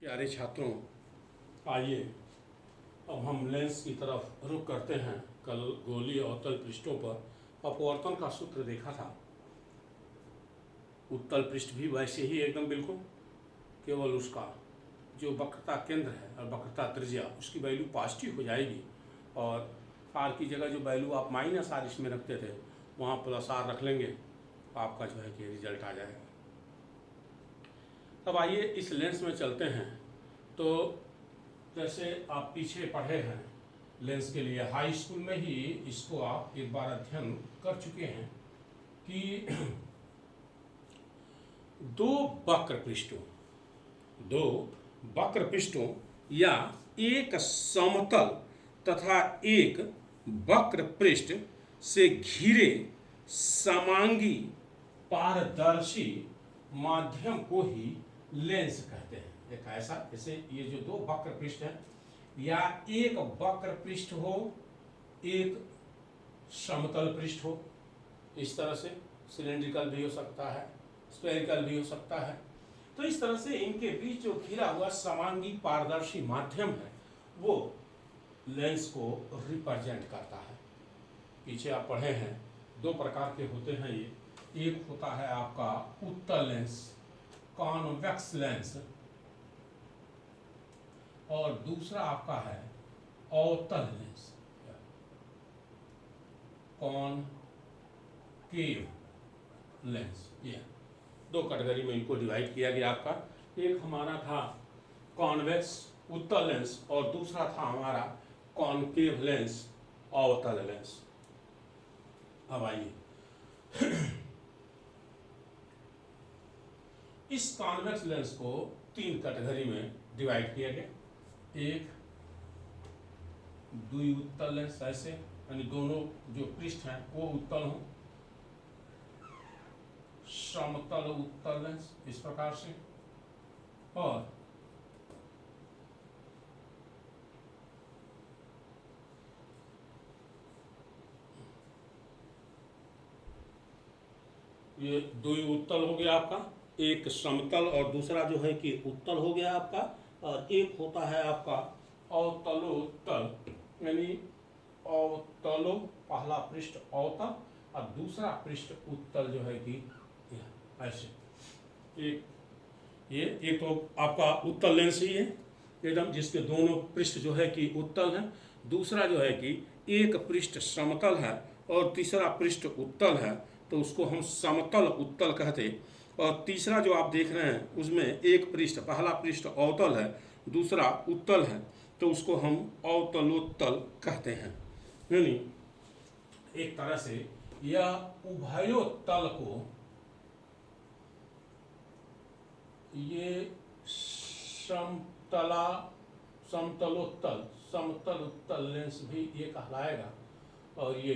प्यारे छात्रों, आइए अब हम लेंस की तरफ रुख करते हैं। कल गोलीय अवतल पृष्ठों पर अपवर्तन का सूत्र देखा था। उत्तल पृष्ठ भी वैसे ही एकदम बिल्कुल, केवल उसका जो वक्रता केंद्र है और वक्रता त्रिज्या उसकी वैल्यू पॉजिटिव हो जाएगी और आर की जगह जो वैल्यू आप -r इसमें रखते थे वहाँ +r रख लेंगे, आपका जो है कि रिजल्ट आ जाएगा। अब आइए इस लेंस में चलते हैं। तो जैसे आप पीछे पढ़े हैं लेंस के लिए, हाई स्कूल में ही इसको आप एक बार अध्ययन कर चुके हैं कि दो वक्र पृष्ठों या एक समतल तथा एक वक्र पृष्ठ से घिरे समांगी पारदर्शी माध्यम को ही लेंस कहते हैं। एक ऐसा, जैसे ये जो दो वक्र पृष्ठ है या एक वक्र पृष्ठ हो, एक समतल पृष्ठ हो, इस तरह से सिलेंड्रिकल भी हो सकता है, स्फेरिकल भी हो सकता है। तो इस तरह से इनके बीच जो घिरा हुआ समांगी पारदर्शी माध्यम है वो लेंस को रिप्रेजेंट करता है। पीछे आप पढ़े हैं दो प्रकार के होते हैं ये। एक होता है आपका उत्तल लेंस, कॉन्वेक्स लेंस, और दूसरा आपका है अवतल लेंस, कॉनकेव लेंस। ये दो कैटेगरी में इनको डिवाइड किया गया आपका। एक हमारा था कॉन्वेक्स उत्तल लेंस और दूसरा था हमारा कॉनकेव लेंस अवतल लेंस। अब आइए इस कॉन्वेक्स लेंस को तीन कैटेगरी में डिवाइड किया गया। एक द्विउत्तल लेंस, ऐसे यानी दोनों जो पृष्ठ हैं वो उत्तल हो, समतल उत्तल लेंस इस प्रकार से, और ये द्विउत्तल हो गया आपका, एक समतल और दूसरा जो है कि उत्तल हो गया आपका, और एक होता है आपका अवतलोत्तल, यानी अवतलो पहला पृष्ठ अवतल और दूसरा पृष्ठ उत्तल जो है कि ऐसे। एक तो आपका उत्तल लेंस ही है एकदम, जिसके दोनों पृष्ठ जो है कि उत्तल है। दूसरा जो है कि एक पृष्ठ समतल है और तीसरा पृष्ठ उत्तल है, तो उसको हम समतल उत्तल कहते। और तीसरा जो आप देख रहे हैं उसमें एक पृष्ठ, पहला पृष्ठ अवतल है, दूसरा उत्तल है, तो उसको हम अवतलोत्तल कहते हैं। यानी एक तरह से यह उभयोत्तल को, ये समतल उत्तल लेंस भी ये कहलाएगा, और ये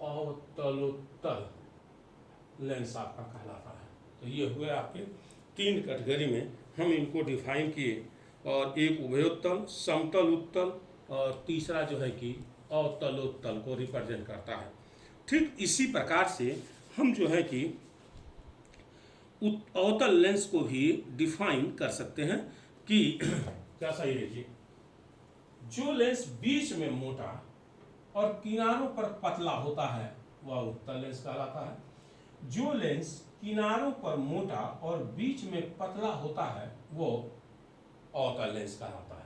अवतलोत्तल लेंस आपका कहलाता है। तो ये हुए आपके तीन कैटेगरी में हम इनको डिफाइन किए, और एक उभयोत्तल, समतल उत्तल, और तीसरा जो है कि अवतलोत्तल को रिप्रेजेंट करता है। ठीक इसी प्रकार से हम जो है कि अवतल लेंस को भी डिफाइन कर सकते हैं कि कैसा, ये देखिए, जो लेंस बीच में मोटा और किनारों पर पतला होता है वह उत्तल लेंस कहलाता है। जो लेंस किनारों पर मोटा और बीच में पतला होता है वो अवतल लेंस कहलाता है।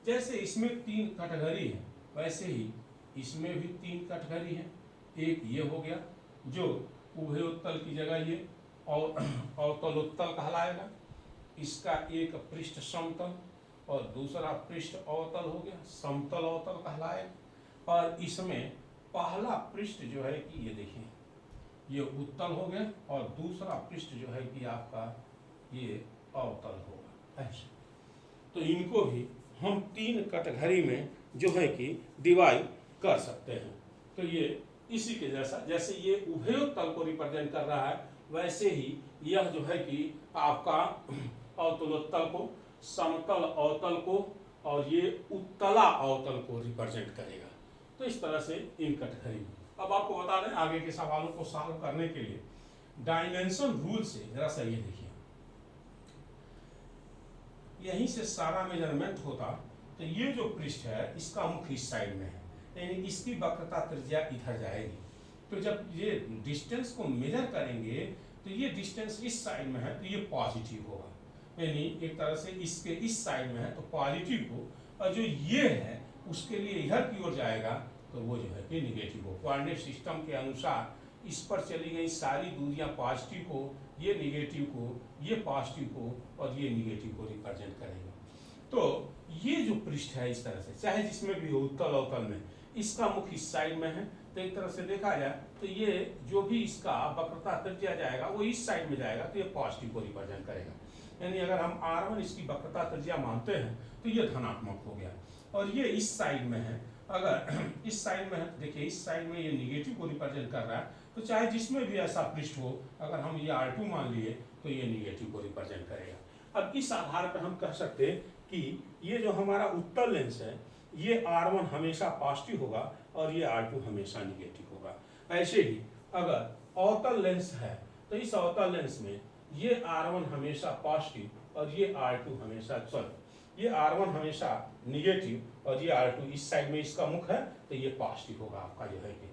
जैसे इसमें तीन कैटेगरी है, वैसे ही इसमें भी तीन कैटेगरी है। एक ये हो गया जो उभयोत्तल की जगह ये अवतलोत्तल कहलाएगा, इसका एक पृष्ठ समतल और दूसरा पृष्ठ अवतल हो गया, समतल अवतल कहलाएगा। और इसमें पहला पृष्ठ जो है कि ये देखिए ये उत्तल हो गया और दूसरा पृष्ठ जो है कि आपका ये अवतल होगा, ऐसे। तो इनको भी हम तीन कैटेगरी में जो है कि डिवाइड कर सकते हैं। तो ये इसी के जैसा, जैसे ये उभयोत्तल को रिप्रेजेंट कर रहा है, वैसे ही यह जो है कि आपका अवतलोत्तल को, समतल अवतल को और ये उत्तला अवतल को रिप्रेजेंट करेगा। तो इस तरह से इन कैटेगरी में। अब आपको बता दें आगे के सवालों को सॉल्व करने के लिए डायमेंशन रूल से जरा सा ये देखिए, यहीं से सारा मेजरमेंट होता, तो ये जो पृष्ठ है इसका मुख इस साइड में है, यानी इसकी वक्रता त्रिज्या इधर जाएगी। तो जब ये डिस्टेंस को मेजर करेंगे तो ये डिस्टेंस इस साइड में है तो ये पॉजिटिव होगा, यानी एक तरह से इसके इस साइड में है तो पॉजिटिव हो, और जो ये है उसके लिए इधर की ओर जाएगा तो वो जो है कि निगेटिव हो। कोऑर्डिनेट सिस्टम के अनुसार इस पर चली गई सारी दूरियां पॉजिटिव को, ये निगेटिव को, ये पॉजिटिव को और ये निगेटिव को रिप्रेजेंट करेंगे। तो ये जो पृष्ठ है इस तरह से, चाहे जिसमें भी हो, उत्तल अवतल में, इसका मुख इस साइड में है, तो एक तरह से देखा जाए तो ये जो भी इसका वक्रता त्रिज्या जाएगा वो इस साइड में जाएगा, तो ये पॉजिटिव को रिप्रेजेंट करेगा। यानी अगर हम r1 इसकी वक्रता त्रिज्या मानते हैं तो ये धनात्मक हो गया, और ये इस साइड में है, अगर इस साइड में है तो देखिए इस साइड में ये निगेटिव को रिप्रेजेंट कर रहा है, तो चाहे जिसमें भी ऐसा पृष्ठ हो, अगर हम ये r2 मान लिए तो ये निगेटिव को रिप्रेजेंट करेगा। अब इस आधार पर हम कह सकते हैं कि ये जो हमारा उत्तल लेंस है ये r1 हमेशा पॉजिटिव होगा और ये r2 हमेशा निगेटिव होगा। ऐसे ही अगर अवतल लेंस है तो इस अवतल लेंस में ये r1 हमेशा पॉजिटिव और ये r2 हमेशा ये r1 हमेशा निगेटिव और ये r2 इस साइड में इसका मुख है तो ये पॉजिटिव होगा आपका जो है कि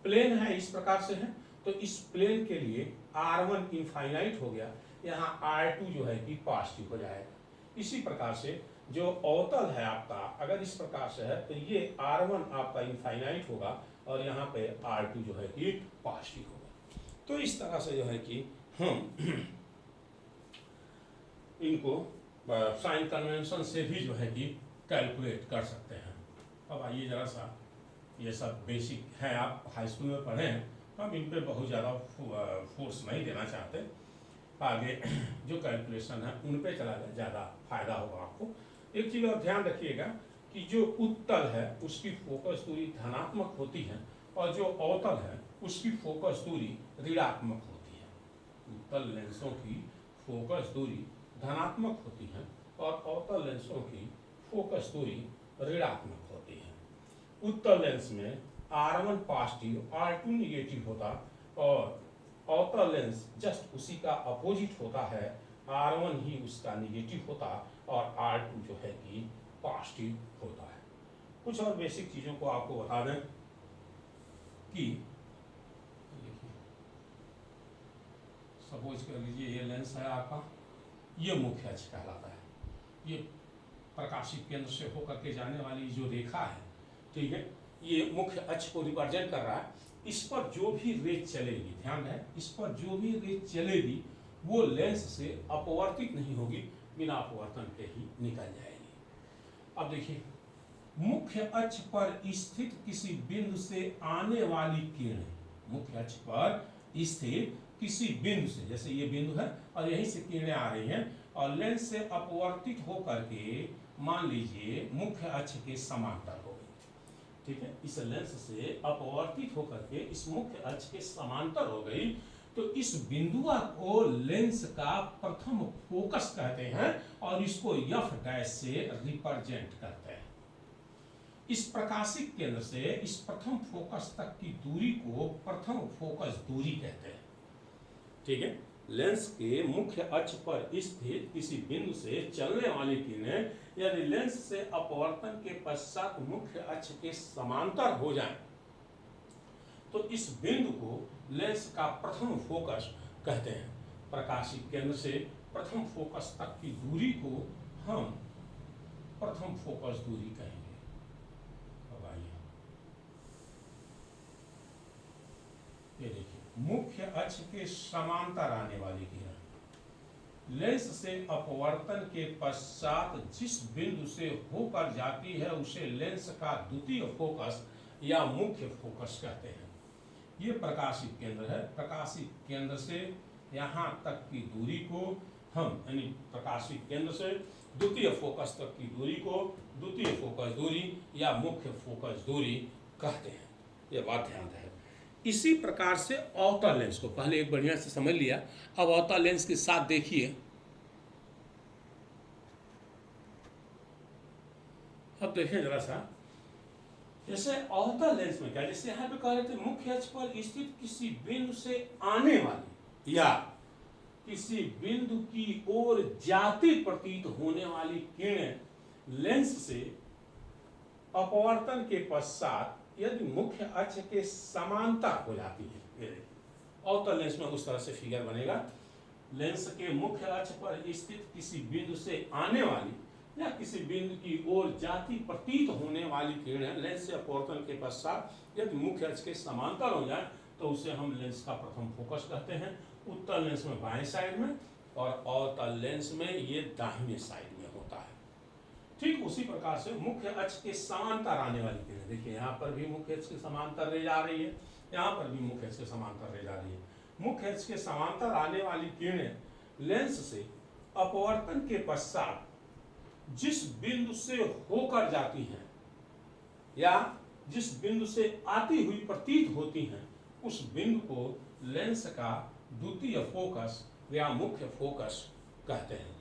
प्लेन है इस प्रकार से है। तो इस प्लेन के लिए r1 इनफाइनाइट हो गया, यहाँ r2 जो है कि पॉजिटिव हो जाएगा। इसी प्रकार से जो अवतल है आपका अगर इस प्रकार से है तो ये r1 आपका इनफाइनाइट होगा और यहाँ पे r2 जो है कि पॉजिटिव होगा। तो इस तरह से जो है कि हम इनको साइन कन्वेंशन से भी जो है कि कैलकुलेट कर सकते हैं। अब आइए जरा सा, ये सब बेसिक है, आप हाई स्कूल में पढ़े हैं, हम इन पे बहुत ज़्यादा फोर्स नहीं देना चाहते। आगे जो कैलकुलेशन है उन पे चला जाए, ज़्यादा फायदा होगा आपको। एक चीज़ और ध्यान रखिएगा कि जो उत्तल है उसकी फोकस दूरी धनात्मक होती है और जो अवतल है उसकी फोकस दूरी ऋणात्मक होती है। उत्तल लेंसों की फोकस दूरी धनात्मक होती है और अवतल लेंसों की फोकस दूरी ऋणात्मक होती है। उत्तल लेंस में r1 पॉजिटिव r2 निगेटिव होता और अवतल लेंस जस्ट उसी का अपोजिट होता है, r1 ही उसका निगेटिव होता और r2 जो है कि पॉजिटिव होता है। कुछ और बेसिक चीज़ों को आपको बता दें कि सपोज कर लीजिए ये लेंस है आपका, ये मुख्य अक्ष कहलाता है, ये प्रकाशित केंद्र से होकर के जाने वाली जो रेखा है, ठीक है, ये मुख्य अक्ष को रिप्रेजेंट कर रहा है। इस पर जो भी रेज चलेगी, ध्यान है, इस पर जो भी रेज चलेगी वो लेंस से अपवर्तित नहीं होगी, बिना अपवर्तन के ही निकल जाएगी। अब देखिए, मुख्य अक्ष पर स्थित किसी बिंदु से आने वाली किरणें, मुख्य अक्ष पर स्थित किसी बिंदु से, जैसे ये बिंदु है और यहीं से किरणें आ रही हैं और लेंस से अपवर्तित होकर के मान लीजिए मुख्य अक्ष के समांतर हो गई, ठीक है, इस लेंस से अपवर्तित होकर के इस मुख्य अक्ष के समांतर हो गई, तो इस बिंदु को लेंस का प्रथम फोकस कहते हैं और इसको f डैश से रिप्रेजेंट करते हैं। इस प्रकाशिक केंद्र से इस प्रथम फोकस तक की दूरी को प्रथम फोकस दूरी कहते हैं, ठीक है। लेंस के मुख्य अक्ष पर स्थित किसी बिंदु से चलने वाली किरणें यदि लेंस से अपवर्तन के पश्चात मुख्य अक्ष के समांतर हो जाएं, तो इस बिंदु को लेंस का प्रथम फोकस कहते हैं। प्रकाशिक केंद्र से प्रथम फोकस तक की दूरी को हम प्रथम फोकस दूरी कहेंगे। अब आइए, ये देखिए, मुख्य अक्ष के समांतर आने वाली किरण लेंस से अपवर्तन के पश्चात जिस बिंदु से होकर जाती है उसे लेंस का द्वितीय फोकस या मुख्य फोकस कहते हैं। ये प्रकाशिक केंद्र है, प्रकाशिक केंद्र से यहाँ तक की दूरी को हम, यानी प्रकाशिक केंद्र से द्वितीय फोकस तक की दूरी को द्वितीय फोकस दूरी या मुख्य फोकस दूरी कहते हैं। ये बात ध्यान रहे। इसी प्रकार से अवतल लेंस को पहले एक बढ़िया से समझ लिया, अब अवतल लेंस के साथ देखिए, अब देखें जरा सा, जैसे अवतल लेंस में क्या, जैसे यहाँ पे कह रहे थे मुख्य अक्ष पर स्थित किसी बिंदु से आने वाली या किसी बिंदु की ओर जाती प्रतीत होने वाली किरणें लेंस से अपवर्तन के पश्चात यदि मुख्य अक्ष के समांतर हो जाती है, ये देखिए अवतल लेंस में उस तरह से फिगर बनेगा। लेंस के मुख्य अक्ष पर स्थित किसी बिंदु से आने वाली या किसी बिंदु की ओर जाती प्रतीत होने वाली किरणें लेंस से अपवर्तन के पश्चात यदि मुख्य अक्ष के समांतर हो जाए तो उसे हम लेंस का प्रथम फोकस कहते हैं। उत्तल लेंस में बाएं साइड में और अवतल लेंस में ये दाहिने साइड में होता है। ठीक उसी प्रकार से मुख्य अक्ष के समांतर आने वाली किरणें, देखिए यहाँ पर भी मुख्य अक्ष के समांतर रे जा रही है, यहाँ पर भी मुख्य अक्ष के समांतर रे जा रही है। मुख्य अक्ष के समांतर आने वाली किरणें लेंस से अपवर्तन के पश्चात जिस बिंदु से होकर जाती हैं या जिस बिंदु से आती हुई प्रतीत होती हैं उस बिंदु को लेंस का द्वितीय फोकस या मुख्य फोकस कहते हैं।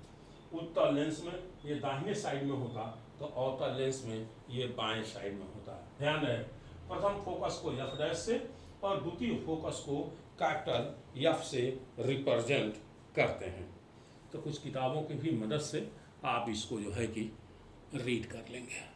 उत्तल लेंस में ये दाहिने साइड में होता तो अवतल लेंस में ये बाएं साइड में होता है। ध्यान रहे, प्रथम फोकस को F' से और द्वितीय फोकस को कैपिटल F से रिप्रेजेंट करते हैं। तो कुछ किताबों की भी मदद से आप इसको जो है कि रीड कर लेंगे।